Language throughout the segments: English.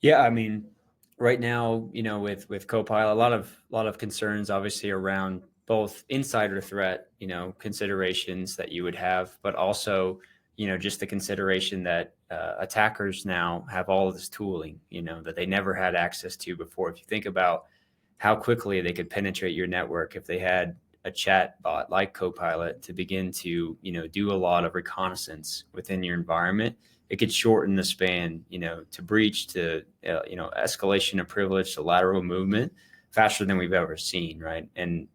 Yeah, I mean, right now, with Copilot, a lot of concerns obviously around both insider threat, considerations that you would have, but also, just the consideration that attackers now have all of this tooling, that they never had access to before. If you think about how quickly they could penetrate your network if they had a chat bot like Copilot to begin to, do a lot of reconnaissance within your environment, it could shorten the span, to breach to, escalation of privilege to lateral movement faster than we've ever seen, right? And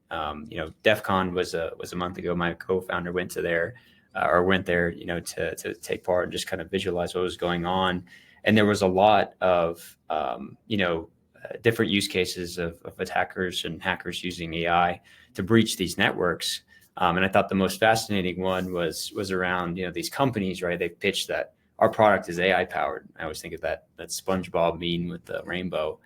DEF CON was a month ago. My co-founder went there, to take part and just kind of visualize what was going on. And there was a lot of, different use cases of attackers and hackers using AI to breach these networks. And I thought the most fascinating one was around, these companies, right? They pitched that our product is AI powered. I always think of that SpongeBob meme with the rainbow,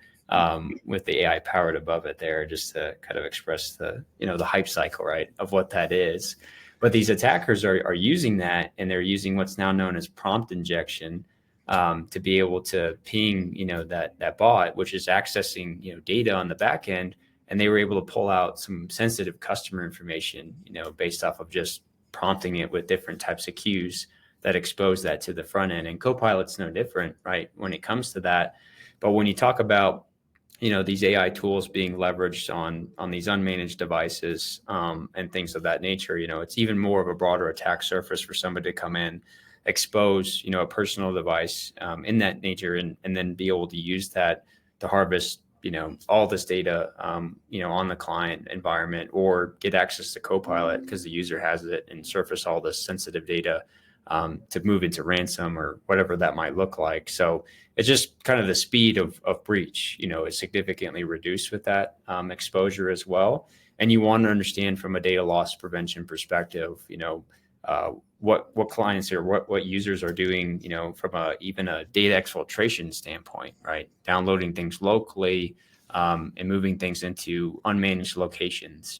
with the AI powered above it there, just to kind of express the hype cycle, right, of what that is. But these attackers are using that, and they're using what's now known as prompt injection, to be able to ping, that bot, which is accessing, data on the back end, and they were able to pull out some sensitive customer information, based off of just prompting it with different types of cues that expose that to the front end. And Copilot's no different, right, when it comes to that. But when you talk about, these AI tools being leveraged on these unmanaged devices, and things of that nature, it's even more of a broader attack surface for somebody to come in, expose, a personal device, in that nature, and then be able to use that to harvest, all this data, on the client environment, or get access to Copilot because the user has it, and surface all this sensitive data, to move into ransom or whatever that might look like. So it's just kind of the speed of breach, is significantly reduced with that, exposure as well. And you want to understand from a data loss prevention perspective, what clients or what users are doing, from even a data exfiltration standpoint, right? Downloading things locally, and moving things into unmanaged locations.